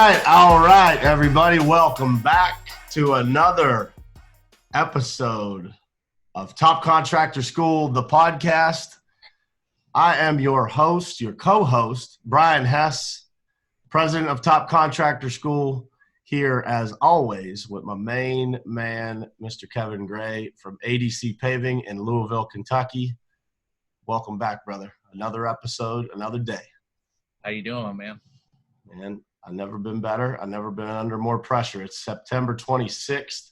right, everybody. Welcome back to another episode of Top Contractor School, the podcast. I am your host, your co-host, Brian Hess, president of Top Contractor School, here as always with my main man, Mr. Kevin Gray from ADC Paving in Louisville, Kentucky. Welcome back, brother. Another episode, another day. How you doing, my man? Man, I've never been better. I've never been under more pressure. It's September 26th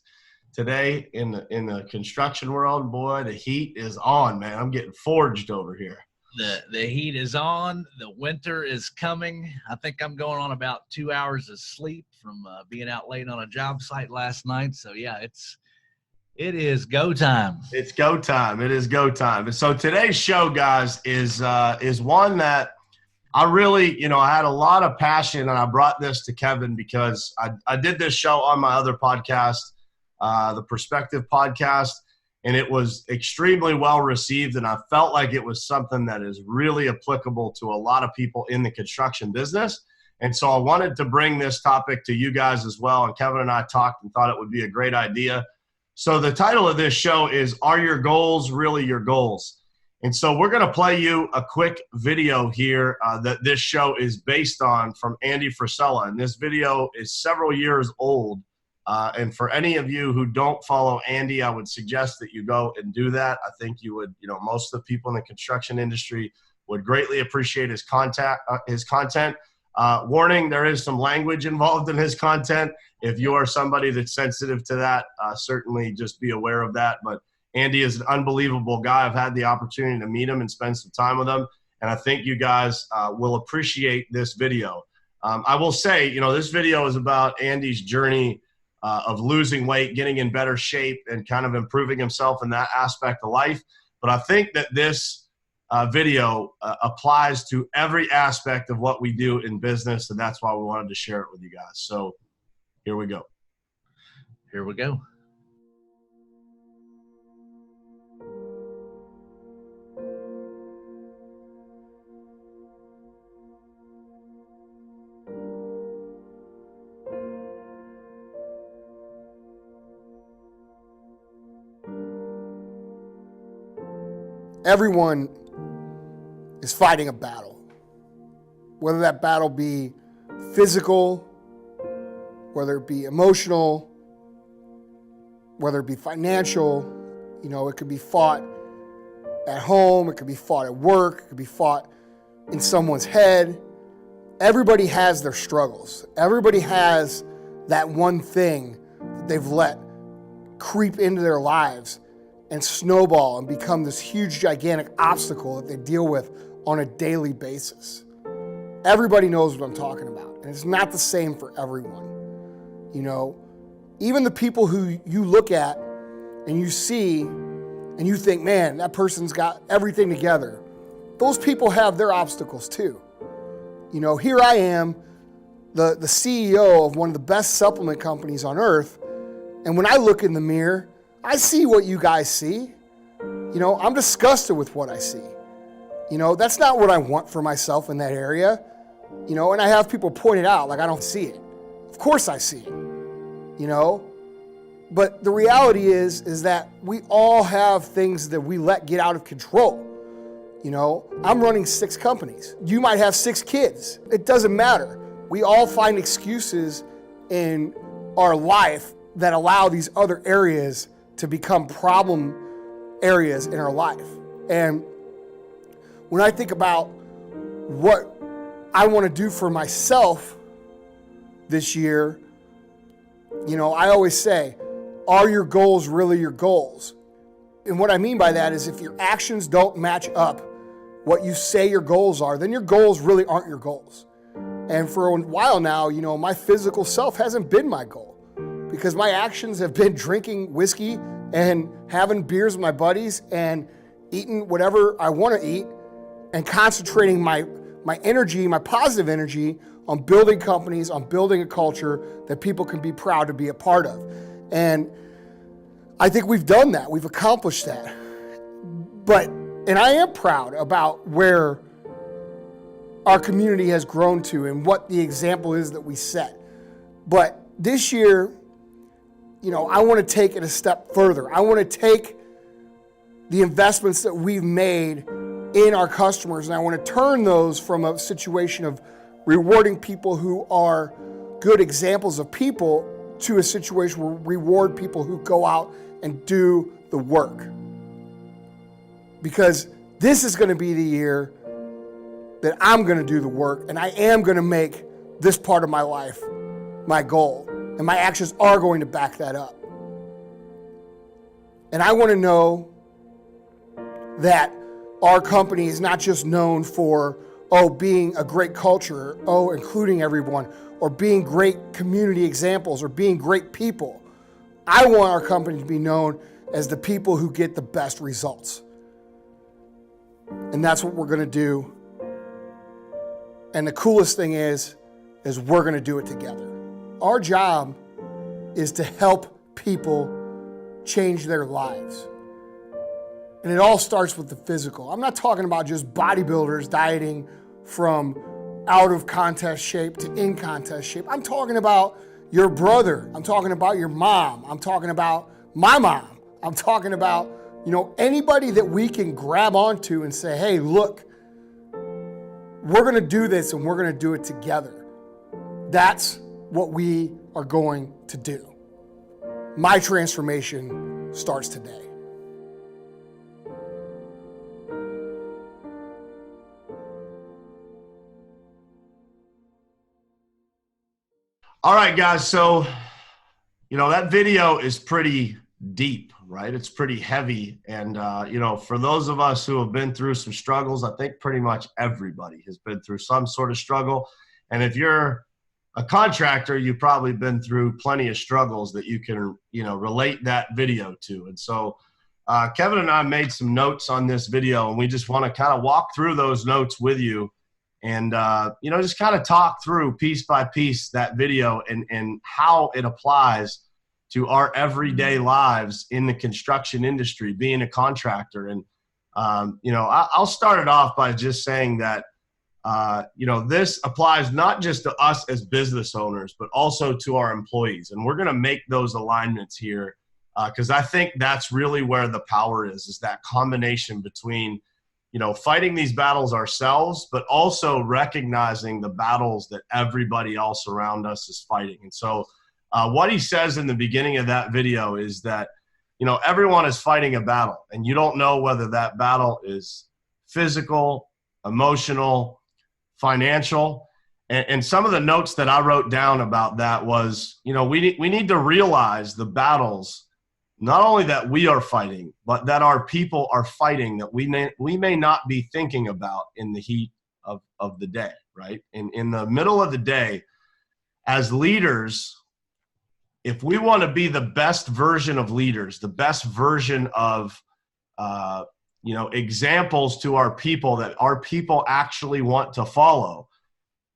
today in the construction world. Boy, the heat is on, man. I'm getting forged over here. The heat is on. The winter is coming. I think I'm going on about 2 hours of sleep from being out late on a job site last night. So yeah, it is go time. It's go time. It is go time. And so today's show, guys, is one that I really, I had a lot of passion, and I brought this to Kevin because I did this show on my other podcast, the Perspective podcast, and it was extremely well received, and I felt like it was something that is really applicable to a lot of people in the construction business. And so I wanted to bring this topic to you guys as well, and Kevin and I talked and thought it would be a great idea. So the title of this show is, Are Your Goals Really Your Goals? And so we're going to play you a quick video here that this show is based on from Andy Frisella. And this video is several years old. And for any of you who don't follow Andy, I would suggest that you go and do that. I think you would, most of the people in the construction industry would greatly appreciate his content. Warning, there is some language involved in his content. If you are somebody that's sensitive to that, certainly just be aware of that. But Andy is an unbelievable guy. I've had the opportunity to meet him and spend some time with him, and I think you guys will appreciate this video. I will say, this video is about Andy's journey of losing weight, getting in better shape, and kind of improving himself in that aspect of life. But I think that this video applies to every aspect of what we do in business, and that's why we wanted to share it with you guys. So here we go. Here we go. Everyone is fighting a battle, whether that battle be physical, whether it be emotional, whether it be financial. It could be fought at home, it could be fought at work, it could be fought in someone's head. Everybody has their struggles. Everybody has that one thing that they've let creep into their lives and snowball and become this huge, gigantic obstacle that they deal with on a daily basis. Everybody knows what I'm talking about, and it's not the same for everyone. Even the people who you look at and you see and you think, man, that person's got everything together. Those people have their obstacles too. Here I am, the CEO of one of the best supplement companies on earth, and when I look in the mirror, I see what you guys see. I'm disgusted with what I see. That's not what I want for myself in that area. And I have people point it out like I don't see it. Of course I see it. But the reality is that we all have things that we let get out of control. I'm running 6 companies. You might have 6 kids. It doesn't matter. We all find excuses in our life that allow these other areas to become problem areas in our life. And when I think about what I want to do for myself this year, I always say, are your goals really your goals? And what I mean by that is if your actions don't match up what you say your goals are, then your goals really aren't your goals. And for a while now, my physical self hasn't been my goal because my actions have been drinking whiskey and having beers with my buddies and eating whatever I want to eat and concentrating my energy, my positive energy on building companies, on building a culture that people can be proud to be a part of. And I think we've done that. We've accomplished that. And I am proud about where our community has grown to and what the example is that we set. But this year, I want to take it a step further. I want to take the investments that we've made in our customers, and I want to turn those from a situation of rewarding people who are good examples of people to a situation where we reward people who go out and do the work. Because this is going to be the year that I'm going to do the work, and I am going to make this part of my life my goal. And my actions are going to back that up. And I want to know that our company is not just known for, being a great culture, including everyone, or being great community examples, or being great people. I want our company to be known as the people who get the best results. And that's what we're going to do. And the coolest thing is we're going to do it together. Our job is to help people change their lives. And it all starts with the physical. I'm not talking about just bodybuilders dieting from out of contest shape to in contest shape. I'm talking about your brother. I'm talking about your mom. I'm talking about my mom. I'm talking about, anybody that we can grab onto and say, hey, look, we're going to do this and we're going to do it together. That's what we are going to do. My transformation starts today. All right, guys. So, that video is pretty deep, right? It's pretty heavy. And, for those of us who have been through some struggles, I think pretty much everybody has been through some sort of struggle. And if you're a contractor, you've probably been through plenty of struggles that you can, relate that video to. And so Kevin and I made some notes on this video, and we just want to kind of walk through those notes with you and, just kind of talk through piece by piece that video and how it applies to our everyday lives in the construction industry, being a contractor. And, I'll start it off by just saying that, this applies not just to us as business owners, but also to our employees. And we're going to make those alignments here because I think that's really where the power is that combination between, fighting these battles ourselves, but also recognizing the battles that everybody else around us is fighting. And so what he says in the beginning of that video is that, everyone is fighting a battle, and you don't know whether that battle is physical, emotional, financial. And some of the notes that I wrote down about that was, we need to realize the battles, not only that we are fighting, but that our people are fighting that we may not be thinking about in the heat of the day, right? In the middle of the day, as leaders, if we want to be the best version of leaders, the best version of examples to our people that our people actually want to follow,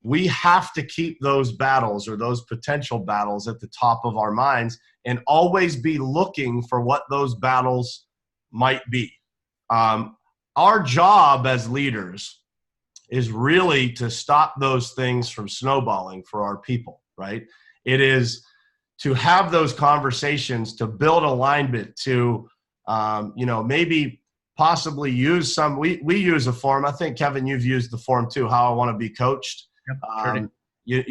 we have to keep those battles or those potential battles at the top of our minds and always be looking for what those battles might be. Our job as leaders is really to stop those things from snowballing for our people, right? It is to have those conversations, to build alignment, to, maybe possibly use some, we use a form. I think, Kevin, you've used the form too, How I Want to Be Coached. Yep,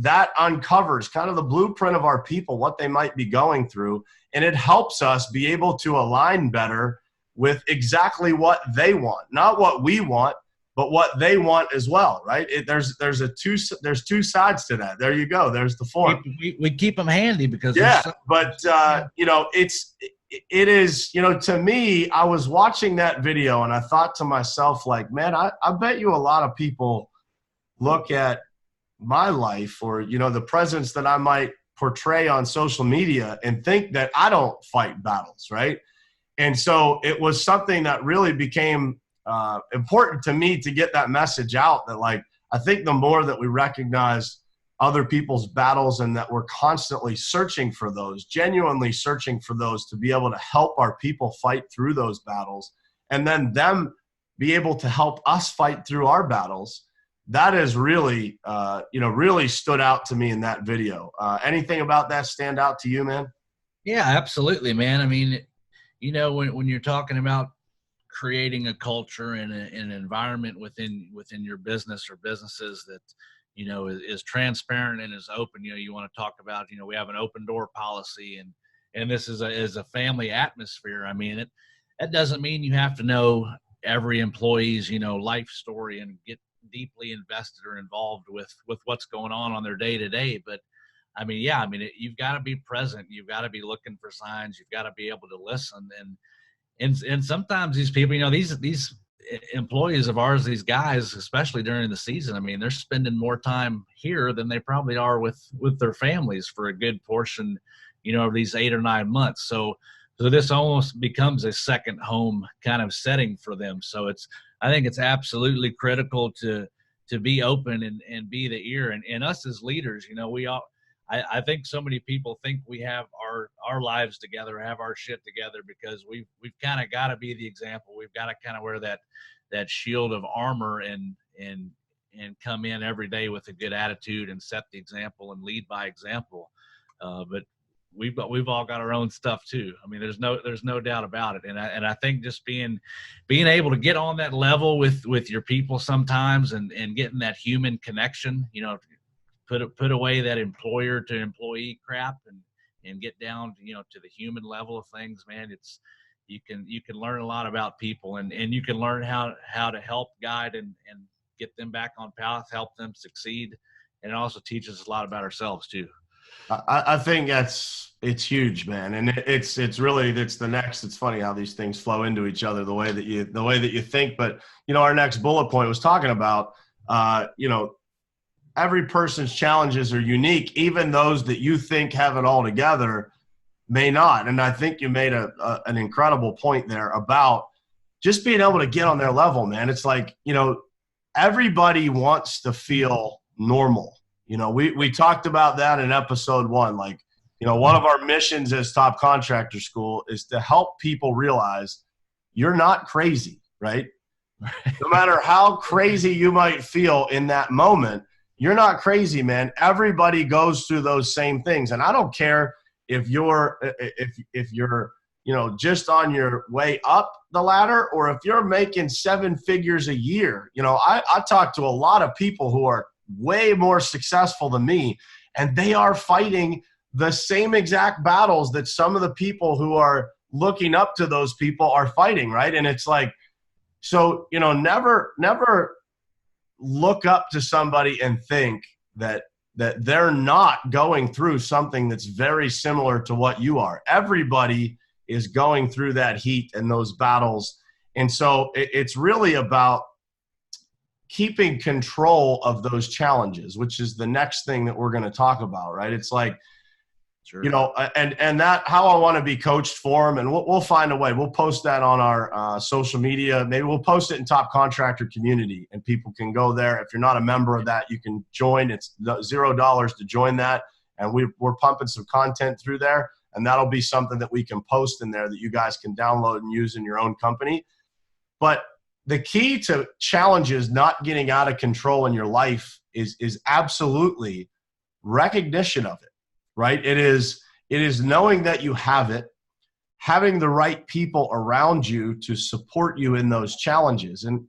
that uncovers kind of the blueprint of our people, what they might be going through. And it helps us be able to align better with exactly what they want, not what we want, but what they want as well, right? There's two sides to that. There you go. There's the form. We keep them handy because it is, to me, I was watching that video and I thought to myself, like, man, I bet you a lot of people look at my life or, the presence that I might portray on social media and think that I don't fight battles, right? And so it was something that really became important to me to get that message out that, like, I think the more that we recognize other people's battles and that we're constantly searching for those, genuinely searching for those to be able to help our people fight through those battles and then them be able to help us fight through our battles, that is really, really stood out to me in that video. Anything about that stand out to you, man? Yeah, absolutely, man. I mean, when you're talking about creating a culture and an environment within your business or businesses that, is transparent and is open, you want to talk about, we have an open door policy, and this is a family atmosphere. I mean, that doesn't mean you have to know every employee's, life story and get deeply invested or involved with what's going on their day to day. But I mean, yeah, you've got to be present. You've got to be looking for signs. You've got to be able to listen. And sometimes these people, these employees of ours, these guys, especially during the season, I mean, they're spending more time here than they probably are with their families for a good portion, of these 8 or 9 months. So this almost becomes a second home kind of setting for them. So I think it's absolutely critical to be open and be the ear. And us as leaders, I think so many people think we have our lives together, have our shit together, because we've kind of got to be the example. We've got to kind of wear that shield of armor and come in every day with a good attitude and set the example and lead by example. But we've all got our own stuff too. I mean, there's no doubt about it. And I think just being able to get on that level with your people sometimes and getting that human connection, put away that employer to employee crap and get down, to the human level of things, man. You can learn a lot about people and you can learn how to help guide and get them back on path, help them succeed. And it also teaches us a lot about ourselves too. I think it's huge, man. And it's the next, it's funny how these things flow into each other, the way that you think. But, our next bullet point was talking about, every person's challenges are unique. Even those that you think have it all together may not. And I think you made an incredible point there about just being able to get on their level, man. It's like, everybody wants to feel normal. We talked about that in episode 1. Like, one of our missions as Top Contractor School is to help people realize you're not crazy, right? No matter how crazy you might feel in that moment, you're not crazy, man. Everybody goes through those same things. And I don't care if you're just on your way up the ladder or if you're making 7 figures a year. I talk to a lot of people who are way more successful than me, and they are fighting the same exact battles that some of the people who are looking up to those people are fighting, right? And it's like, so, never look up to somebody and think that they're not going through something that's very similar to what you are. Everybody is going through that heat and those battles. And so it's really about keeping control of those challenges, which is the next thing that we're going to talk about, right? It's like, sure. And that how I want to be coached for them, and we'll find a way. We'll post that on our social media. Maybe we'll post it in Top Contractor Community, and people can go there. If you're not a member of that, you can join. It's $0 to join that, and we're pumping some content through there, and that'll be something that we can post in there that you guys can download and use in your own company. But the key to challenges not getting out of control in your life is absolutely recognition of it, right? It is knowing that you have it, having the right people around you to support you in those challenges. And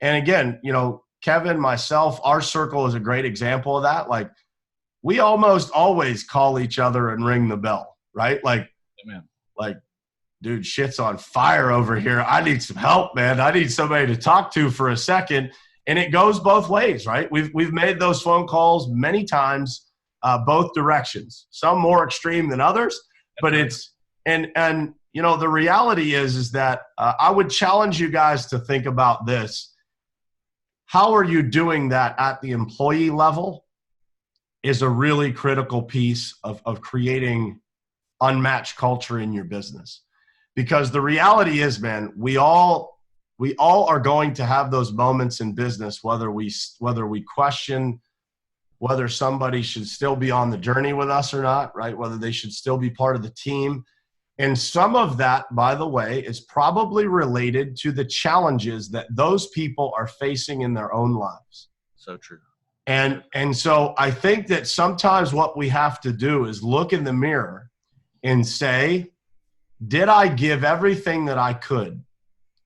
again, Kevin, myself, our circle is a great example of that. Like, we almost always call each other and ring the bell, right? Like, amen. Like, dude, shit's on fire over here. I need some help, man. I need somebody to talk to for a second. And it goes both ways, right? We've made those phone calls many times, both directions, some more extreme than others, but it's, and the reality is that I would challenge you guys to think about this. How are you doing that at the employee level is a really critical piece of creating unmatched culture in your business. Because the reality is, man, we all are going to have those moments in business, whether we question whether somebody should still be on the journey with us or not, right? Whether they should still be part of the team. And some of that, by the way, is probably related to the challenges that those people are facing in their own lives. So true. And so I think that sometimes what we have to do is look in the mirror and say, did I give everything that I could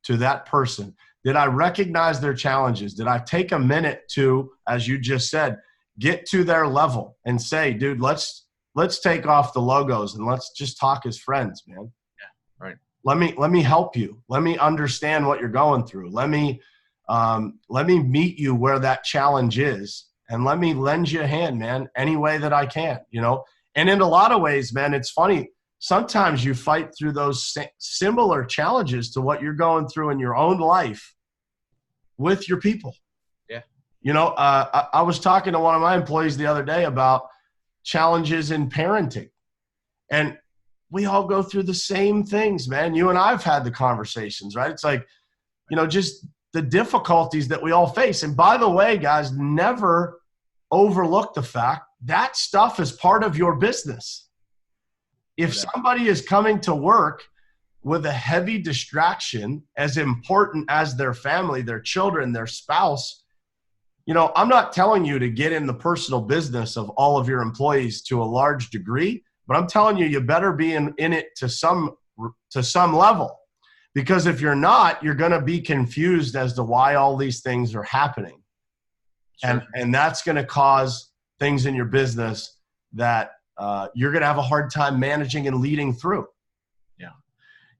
to that person? Did I recognize their challenges? Did I take a minute to, as you just said, get to their level and say, dude, let's take off the logos and let's just talk as friends, man. Yeah, right. Let me help you. Let me understand what you're going through. Let me meet you where that challenge is, and let me lend you a hand, man, any way that I can, you know? And in a lot of ways, man, it's funny. Sometimes you fight through those similar challenges to what you're going through in your own life with your people. Yeah. You know, I was talking to one of my employees the other day about challenges in parenting. And we all go through the same things, man. You and I have had the conversations, right? It's like, you know, just the difficulties that we all face. And by the way, guys, never overlook the fact that stuff is part of your business. If somebody is coming to work with a heavy distraction as important as their family, their children, their spouse, you know, I'm not telling you to get in the personal business of all of your employees to a large degree, but I'm telling you, you better be in it to some level. Because if you're not, you're going to be confused as to why all these things are happening. Sure. And that's going to cause things in your business that you're going to have a hard time managing and leading through. Yeah.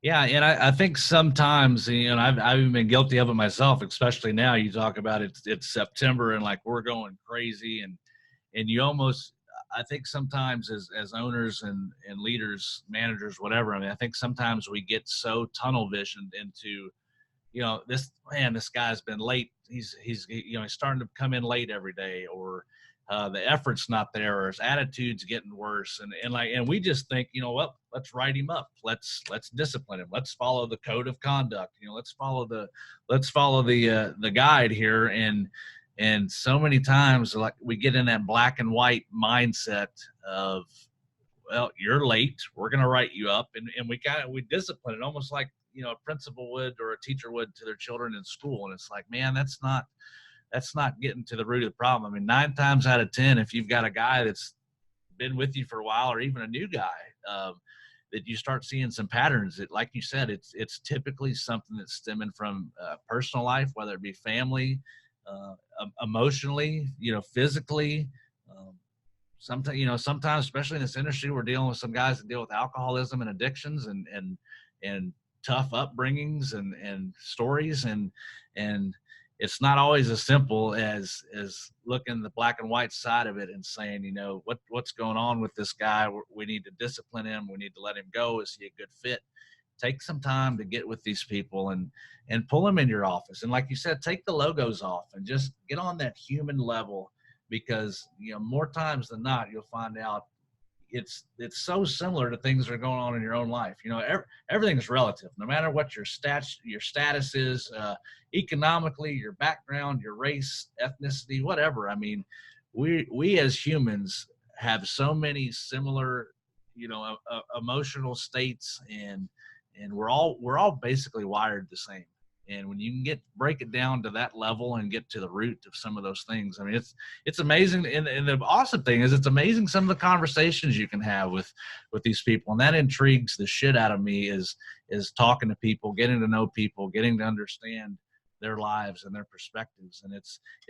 Yeah. And I think sometimes, you know, I've even been guilty of it myself, especially now. You talk about it's September and like we're going crazy and you almost, I think sometimes as owners and leaders, managers, whatever, I mean, I think sometimes we get so tunnel visioned into, you know, this guy's been late. He's you know, he's starting to come in late every day, or the effort's not there, or his attitude's getting worse. And we just think, you know what, let's write him up. Let's discipline him. Let's follow the code of conduct. You know, let's follow the guide here. And so many times, like, we get in that black and white mindset of, well, you're late, we're going to write you up. And we discipline it almost like, you know, a principal would or a teacher would to their children in school. And it's like, man, that's not getting to the root of the problem. I mean, 9 times out of 10, if you've got a guy that's been with you for a while, or even a new guy, that you start seeing some patterns that, like you said, it's typically something that's stemming from personal life, whether it be family, emotionally, you know, physically. Sometimes, especially in this industry, we're dealing with some guys that deal with alcoholism and addictions and tough upbringings and stories. And it's not always as simple as looking the black and white side of it and saying, you know, what's going on with this guy? We need to discipline him. We need to let him go. Is he a good fit? Take some time to get with these people and pull them in your office. And like you said, take the logos off and just get on that human level, because, you know, more times than not, you'll find out it's so similar to things that are going on in your own life. You know, everything is relative, no matter what your status is, economically, your background, your race, ethnicity, whatever. I mean, we as humans have so many similar, you know, emotional states, and we're all basically wired the same. And when you can break it down to that level and get to the root of some of those things, I mean, it's amazing. And the awesome thing is, it's amazing some of the conversations you can have with these people. And that intrigues the shit out of me, is talking to people, getting to know people, getting to understand their lives and their perspectives. And it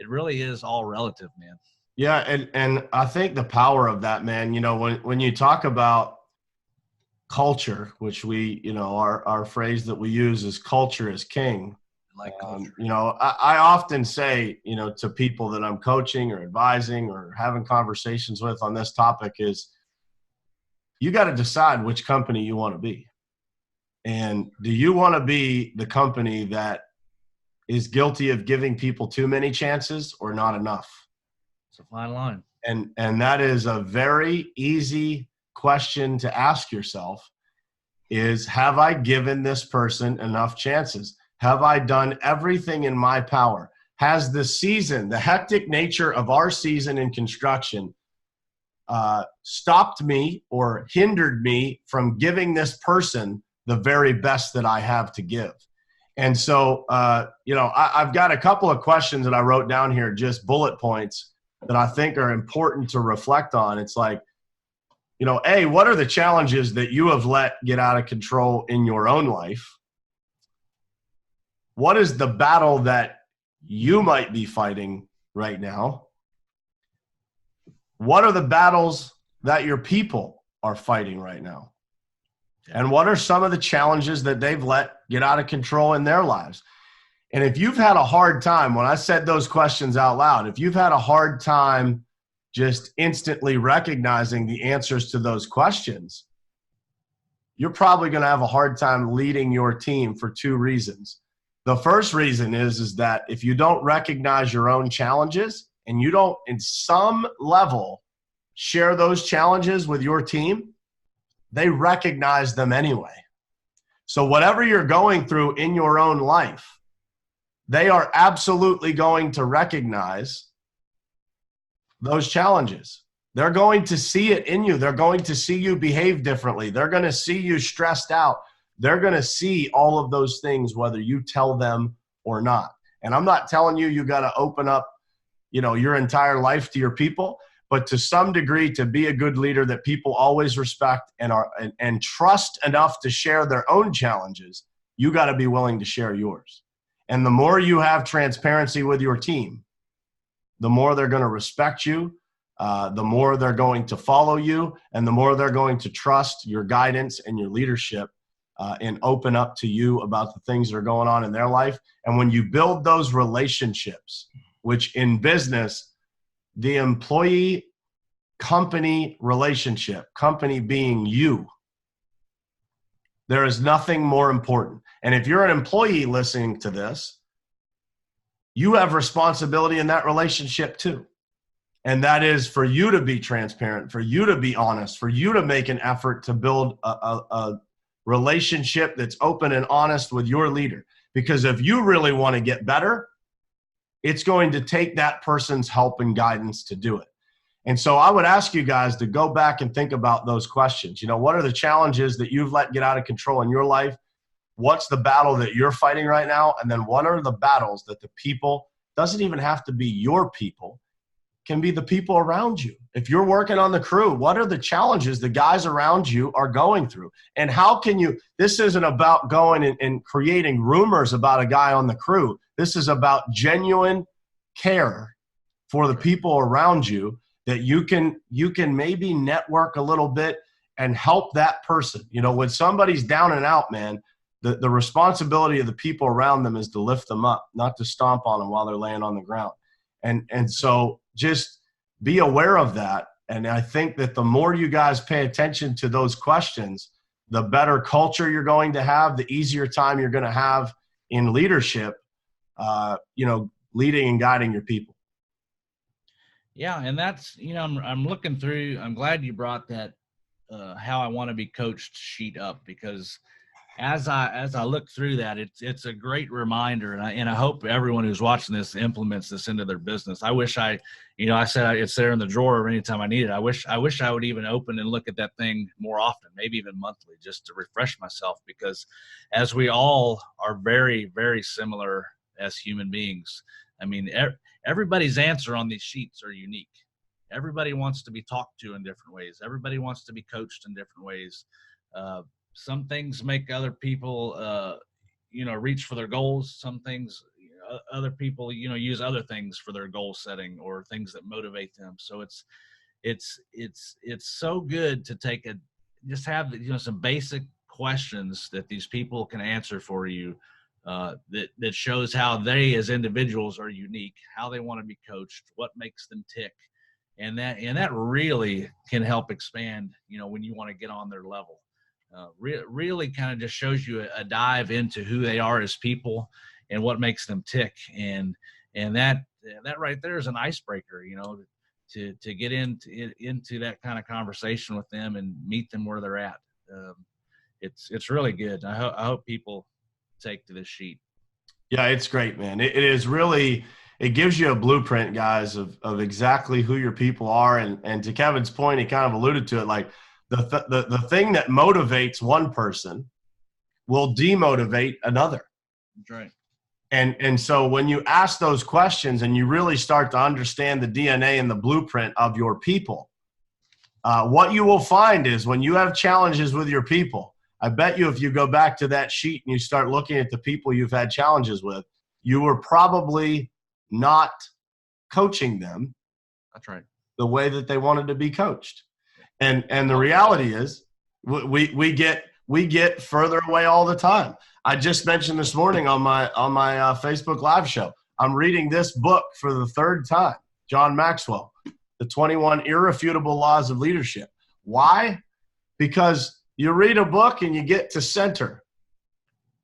really is all relative, man. Yeah. And I think the power of that, man, you know, when you talk about culture, which we, you know, our phrase that we use is culture is king. Like culture. You know, I often say, you know, to people that I'm coaching or advising or having conversations with on this topic is, you got to decide which company you want to be. And do you want to be the company that is guilty of giving people too many chances or not enough? It's a fine line. And that is a very easy question to ask yourself, is, have I given this person enough chances? Have I done everything in my power? Has the hectic nature of our season in construction stopped me or hindered me from giving this person the very best that I have to give? And so, I've got a couple of questions that I wrote down here, just bullet points that I think are important to reflect on. It's like, A, what are the challenges that you have let get out of control in your own life? What is the battle that you might be fighting right now? What are the battles that your people are fighting right now? And what are some of the challenges that they've let get out of control in their lives? And if you've had a hard time, when I said those questions out loud, if you've had a hard time just instantly recognizing the answers to those questions, you're probably going to have a hard time leading your team for two reasons. The first reason is that if you don't recognize your own challenges and you don't, in some level, share those challenges with your team, they recognize them anyway. So whatever you're going through in your own life, they are absolutely going to recognize those challenges. They're going to see it in you. They're going to see you behave differently. They're going to see you stressed out. They're going to see all of those things, whether you tell them or not. And I'm not telling you, you got to open up, your entire life to your people, but to some degree, to be a good leader that people always respect and trust enough to share their own challenges, you got to be willing to share yours. And the more you have transparency with your team, the more they're going to respect you, the more they're going to follow you, and the more they're going to trust your guidance and your leadership and open up to you about the things that are going on in their life. And when you build those relationships, which in business, the employee-company relationship, company being you, there is nothing more important. And if you're an employee listening to this, you have responsibility in that relationship too. And that is for you to be transparent, for you to be honest, for you to make an effort to build a relationship that's open and honest with your leader. Because if you really want to get better, it's going to take that person's help and guidance to do it. And so I would ask you guys to go back and think about those questions. What are the challenges that you've let get out of control in your life? What's the battle that you're fighting right now? And then what are the battles that the people, doesn't even have to be your people, can be the people around you. If you're working on the crew, what are the challenges the guys around you are going through? And how can you, this isn't about going and creating rumors about a guy on the crew. This is about genuine care for the people around you, that you can maybe network a little bit and help that person. When somebody's down and out, man, the responsibility of the people around them is to lift them up, not to stomp on them while they're laying on the ground. And so just be aware of that. And I think that the more you guys pay attention to those questions, the better culture you're going to have, the easier time you're going to have in leadership, leading and guiding your people. Yeah. And that's, I'm looking through, I'm glad you brought that, how I want to be coached sheet up, because as I look through that, it's a great reminder, and I hope everyone who's watching this implements this into their business. I wish I said it's there in the drawer anytime I need it. I wish I would even open and look at that thing more often, maybe even monthly, just to refresh myself, because as we all are very, very similar as human beings. I mean, everybody's answer on these sheets are unique. Everybody wants to be talked to in different ways. Everybody wants to be coached in different ways. Some things make other people, reach for their goals. Some things, other people, use other things for their goal setting or things that motivate them. So it's so good to just have, some basic questions that these people can answer for you, that shows how they as individuals are unique, how they want to be coached, what makes them tick. And that really can help expand, when you want to get on their level. Really kind of just shows you a dive into who they are as people and what makes them tick. And that right there is an icebreaker, to get into that kind of conversation with them and meet them where they're at. It's really good. I hope people take to this sheet. Yeah, it's great, man. It is really, it gives you a blueprint, guys, of exactly who your people are. And to Kevin's point, he kind of alluded to it, like the thing that motivates one person will demotivate another. That's right. And so when you ask those questions and you really start to understand the DNA and the blueprint of your people, what you will find is when you have challenges with your people, I bet you if you go back to that sheet and you start looking at the people you've had challenges with, you were probably not coaching them. That's right. The way that they wanted to be coached. And the reality is we get further away all the time. I just mentioned this morning on my Facebook Live show, I'm reading this book for the third time, John Maxwell, The 21 Irrefutable Laws of Leadership. Why? Because you read a book and you get to center.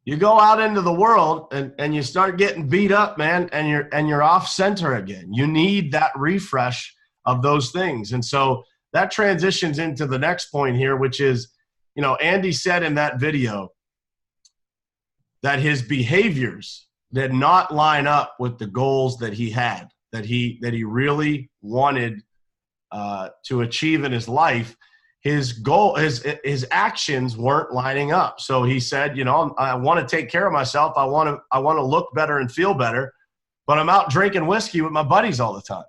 You go out into the world and you start getting beat up, man, and you're off center again. You need that refresh of those things. And so that transitions into the next point here, which is, Andy said in that video that his behaviors did not line up with the goals that he had, that he really wanted to achieve in his life. His goal, his actions weren't lining up. So he said, I want to take care of myself. I want to look better and feel better, but I'm out drinking whiskey with my buddies all the time.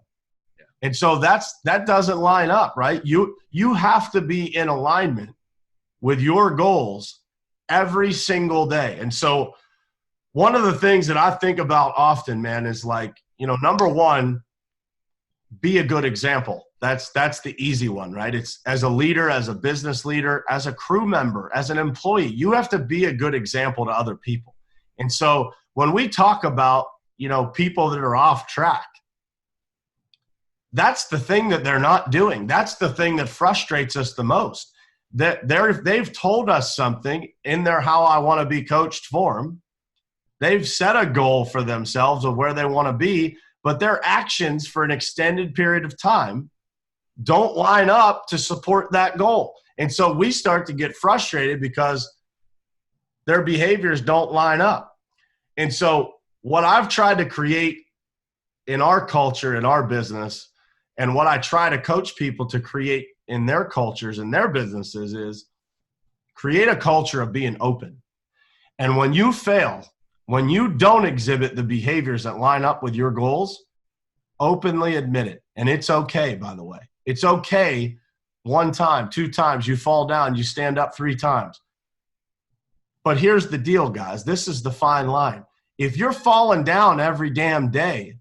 Yeah. And so that doesn't line up, right? You have to be in alignment with your goals every single day. And so one of the things that I think about often, man, is like, number one, be a good example. That's the easy one, right? It's as a leader, as a business leader, as a crew member, as an employee, you have to be a good example to other people. And so when we talk about, people that are off track, that's the thing that they're not doing. That's the thing that frustrates us the most. That they've told us something in their how I want to be coached form. They've set a goal for themselves of where they want to be, but their actions for an extended period of time don't line up to support that goal. And so we start to get frustrated because their behaviors don't line up. And so what I've tried to create in our culture, in our business, and what I try to coach people to create in their cultures and their businesses is create a culture of being open. And when you fail, when you don't exhibit the behaviors that line up with your goals, openly admit it. And it's okay, by the way. It's okay 1 time, 2 times, you fall down, you stand up 3 times. But here's the deal, guys. This is the fine line. If you're falling down every damn day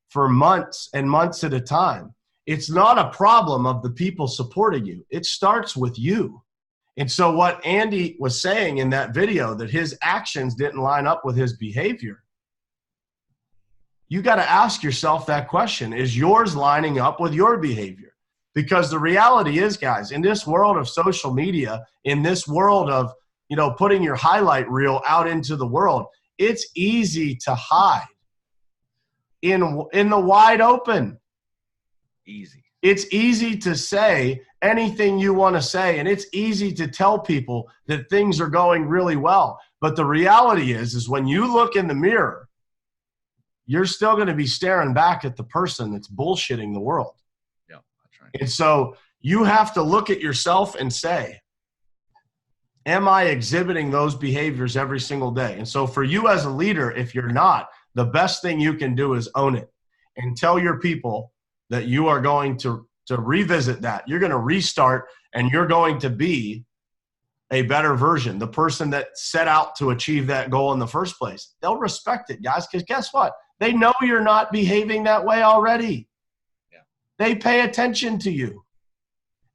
for months and months at a time, it's not a problem of the people supporting you. It starts with you. And so what Andy was saying in that video, that his actions didn't line up with his behavior, you got to ask yourself that question. Is yours lining up with your behavior? Because the reality is, guys, in this world of social media, in this world of, putting your highlight reel out into the world, it's easy to hide in the wide open. Easy. It's easy to say anything you want to say, and it's easy to tell people that things are going really well. But the reality is when you look in the mirror, you're still going to be staring back at the person that's bullshitting the world. Yeah, that's right. And so you have to look at yourself and say, am I exhibiting those behaviors every single day? And so for you as a leader, if you're not, the best thing you can do is own it and tell your people that you are going to revisit that. You're going to restart, and you're going to be a better version, the person that set out to achieve that goal in the first place. They'll respect it, guys, because guess what? They know you're not behaving that way already. Yeah. They pay attention to you.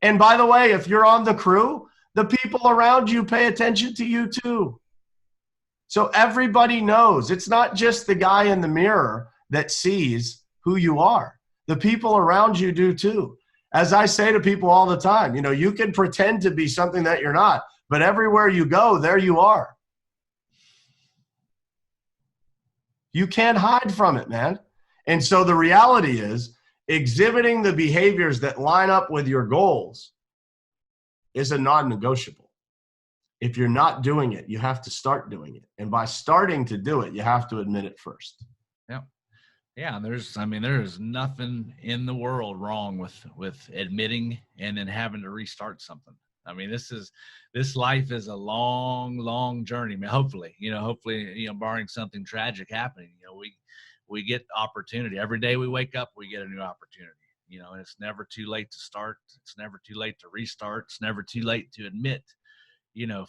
And by the way, if you're on the crew, the people around you pay attention to you too. So everybody knows. It's not just the guy in the mirror that sees who you are. The people around you do too. As I say to people all the time, you can pretend to be something that you're not, but everywhere you go, there you are. You can't hide from it, man. And so the reality is exhibiting the behaviors that line up with your goals is a non-negotiable. If you're not doing it, you have to start doing it. And by starting to do it, you have to admit it first. Yeah. Yeah, there's nothing in the world wrong with admitting and then having to restart something. I mean, this life is a long, long journey. I mean, hopefully, barring something tragic happening, we get opportunity. Every day we wake up, we get a new opportunity, and it's never too late to start. It's never too late to restart. It's never too late to admit,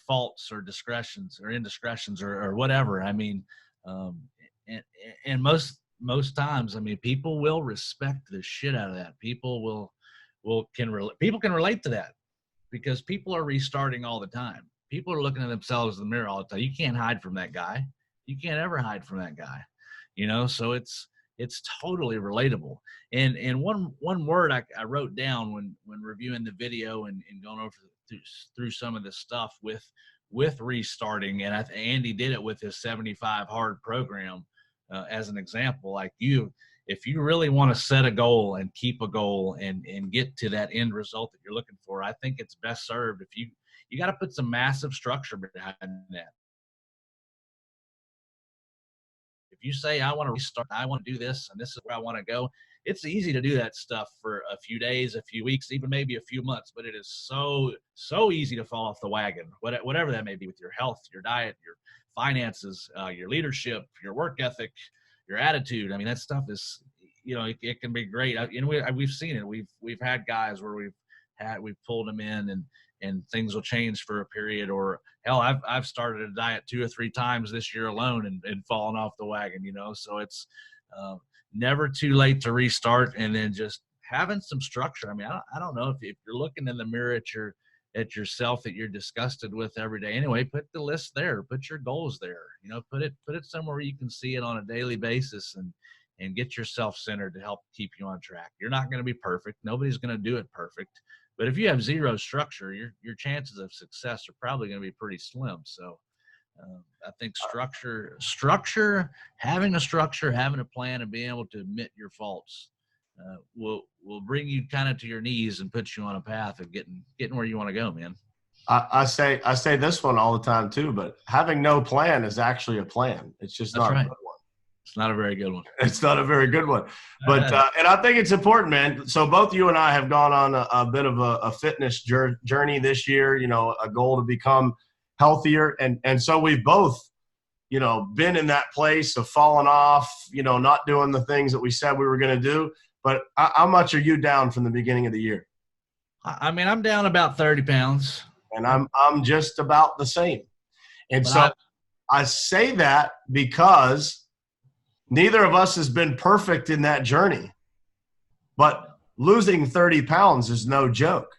faults or discretions or indiscretions or whatever. I mean, and most times, I mean, people will respect the shit out of that. People can relate to that, because people are restarting all the time. People are looking at themselves in the mirror all the time. You can't hide from that guy. You can't ever hide from that guy, so it's totally relatable. And one word I wrote down when reviewing the video and going over through some of this stuff with restarting, and Andy did it with his 75 hard program as an example. Like, if you really want to set a goal and keep a goal and get to that end result that you're looking for, I think it's best served if you got to put some massive structure behind that. If you say, I want to restart, I want to do this, and this is where I want to go, it's easy to do that stuff for a few days, a few weeks, even maybe a few months, but it is so easy to fall off the wagon, whatever that may be, with your health, your diet, your finances, your leadership, your work ethic, your attitude. I mean, that stuff is, it can be great. We've seen it. We've had guys where we've pulled them in and things will change for a period, or hell, I've started a diet 2 or 3 times this year alone and fallen off the wagon, so it's never too late to restart, and then just having some structure. I mean, I don't know if you're looking in the mirror at yourself that you're disgusted with every day. Anyway, put the list there, put your goals there, put it somewhere where you can see it on a daily basis and get yourself centered to help keep you on track. You're not going to be perfect. Nobody's going to do it perfect. But if you have zero structure, your chances of success are probably going to be pretty slim. So I think structure, having a structure, having a plan, and being able to admit your faults will bring you kind of to your knees and put you on a path of getting where you want to go, man. I say this one all the time too, but having no plan is actually a plan. It's just not a good one. It's not a very good one. It's not a very good one. But and I think it's important, man. So both you and I have gone on a bit of a fitness journey this year, a goal to become healthier. And so we've both, been in that place of falling off, not doing the things that we said we were going to do. But how much are you down from the beginning of the year? I mean, I'm down about 30 pounds. And I'm just about the same. And so I say that because neither of us has been perfect in that journey. But losing 30 pounds is no joke.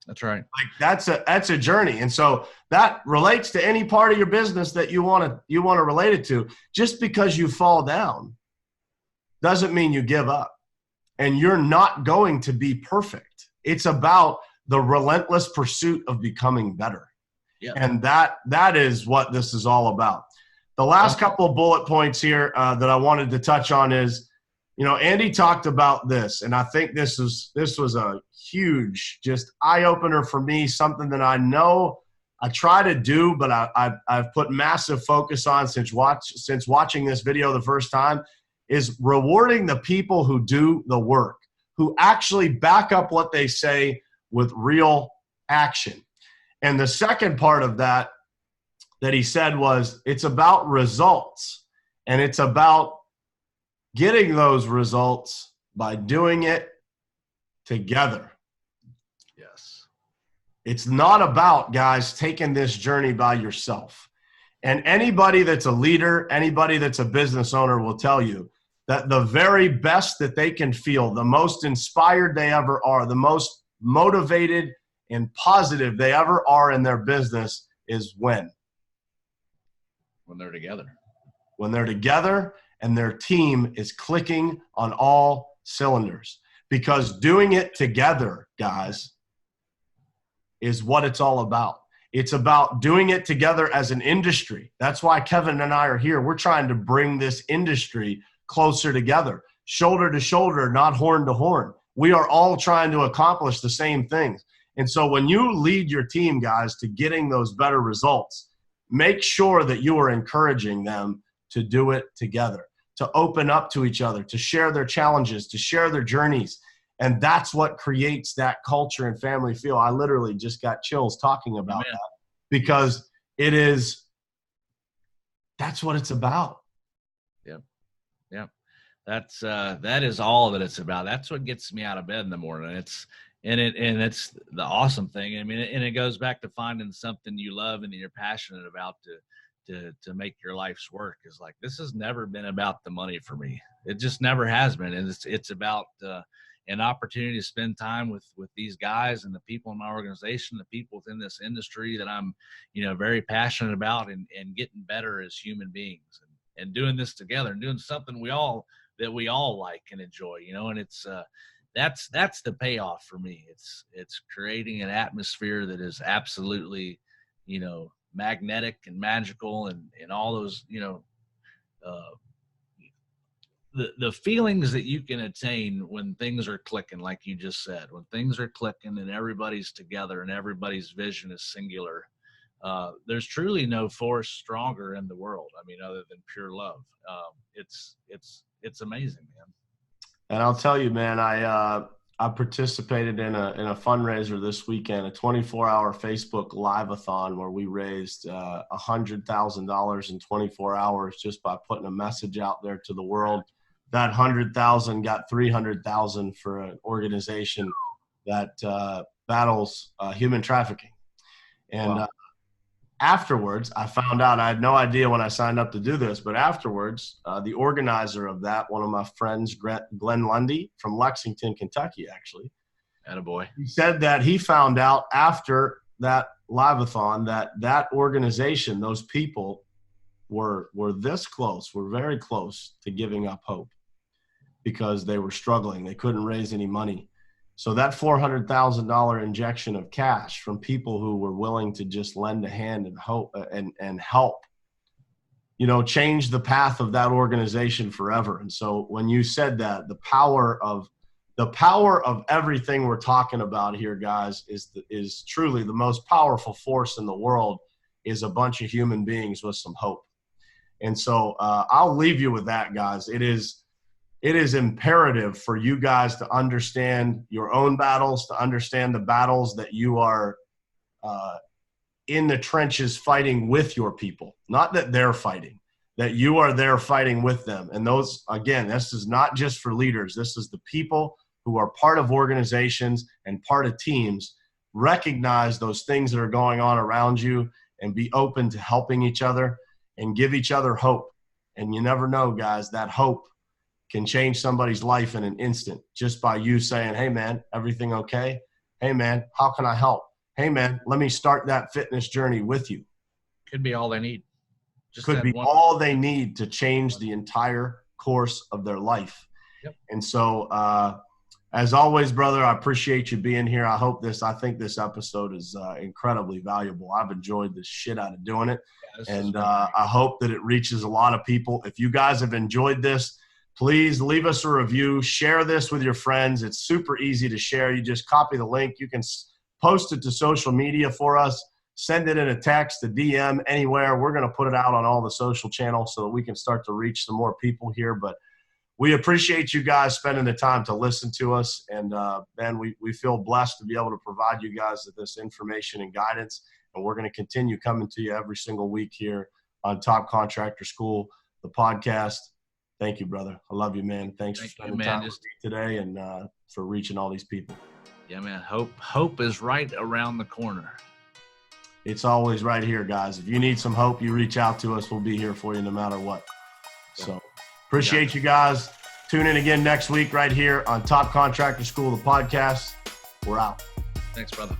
That's right. Like that's a journey. And so that relates to any part of your business that you want to relate it to. Just because you fall down doesn't mean you give up. And you're not going to be perfect. It's about the relentless pursuit of becoming better. Yeah. And that is what this is all about. The last couple of bullet points here that I wanted to touch on is, Andy talked about this, and I think this was a huge just eye-opener for me, something that I know I try to do, but I've put massive focus on since watching this video the first time, is rewarding the people who do the work, who actually back up what they say with real action. And the second part of that he said was, it's about results, and it's about getting those results by doing it together. Yes. It's not about, guys, taking this journey by yourself. And anybody that's a leader, anybody that's a business owner will tell you that the very best that they can feel, the most inspired they ever are, the most motivated and positive they ever are in their business is when they're together. When they're together and their team is clicking on all cylinders. Because doing it together, guys, is what it's all about. It's about doing it together as an industry. That's why Kevin and I are here. We're trying to bring this industry closer together, shoulder to shoulder, not horn to horn. We are all trying to accomplish the same things. And so when you lead your team, guys, to getting those better results, make sure that you are encouraging them to do it together, to open up to each other, to share their challenges, to share their journeys, And that's what creates that culture and family feel. I literally just got chills talking about that, because that's what it's about. Yep. Yep. That is all that it's about. That's what gets me out of bed in the morning. It's the awesome thing. I mean, and it goes back to finding something you love and that you're passionate about to make your life's work. Is like, this has never been about the money for me. It just never has been. And it's about an opportunity to spend time with these guys and the people in my organization, the people within this industry that I'm, very passionate about, and getting better as human beings, and doing this together and doing something we all like and enjoy, and it's that's the payoff for me. It's creating an atmosphere that is absolutely, magnetic and magical, and all those, the feelings that you can attain when things are clicking, like you just said, when things are clicking and everybody's together and everybody's vision is singular. There's truly no force stronger in the world. I mean, other than pure love. It's amazing, man. And I'll tell you, man, I participated in a fundraiser this weekend, a 24-hour Facebook live-a-thon where we raised $100,000 in 24 hours just by putting a message out there to the world. That 100,000 got 300,000 for an organization that battles human trafficking. And Wow. Afterwards, I found out, I had no idea when I signed up to do this, but afterwards, the organizer of that, one of my friends, Glenn Lundy from Lexington, Kentucky, actually. Attaboy. He said that he found out after that live-a-thon that organization, those people were this close, were very close to giving up hope because they were struggling. They couldn't raise any money. So that $400,000 injection of cash from people who were willing to just lend a hand and hope and help, changed the path of that organization forever. And so when you said that, the power of everything we're talking about here, guys, is truly the most powerful force in the world, is a bunch of human beings with some hope. And so I'll leave you with that, guys. It is imperative for you guys to understand your own battles, to understand the battles that you are in the trenches fighting with your people. Not that they're fighting, that you are there fighting with them. And those, again, this is not just for leaders. This is the people who are part of organizations and part of teams. Recognize those things that are going on around you and be open to helping each other and give each other hope. And you never know, guys, that hope can change somebody's life in an instant just by you saying, hey, man, everything okay? Hey, man, how can I help? Hey, man, let me start that fitness journey with you. Could be all they need. Could be all they need to change the entire course of their life. Yep. And so, as always, brother, I appreciate you being here. I think this episode is incredibly valuable. I've enjoyed the shit out of doing it. Yeah, and I hope that it reaches a lot of people. If you guys have enjoyed this, please leave us a review. Share this with your friends. It's super easy to share. You just copy the link. You can post it to social media for us. Send it in a text, a DM, anywhere. We're going to put it out on all the social channels so that we can start to reach some more people here. But we appreciate you guys spending the time to listen to us. And, man, we feel blessed to be able to provide you guys with this information and guidance. And we're going to continue coming to you every single week here on Top Contractor School, the podcast. Thank you, brother. I love you, man. Thanks for spending time with me today and for reaching all these people. Yeah, man. Hope is right around the corner. It's always right here, guys. If you need some hope, you reach out to us. We'll be here for you no matter what. So appreciate you guys. Tune in again next week right here on Top Contractor School, the podcast. We're out. Thanks, brother.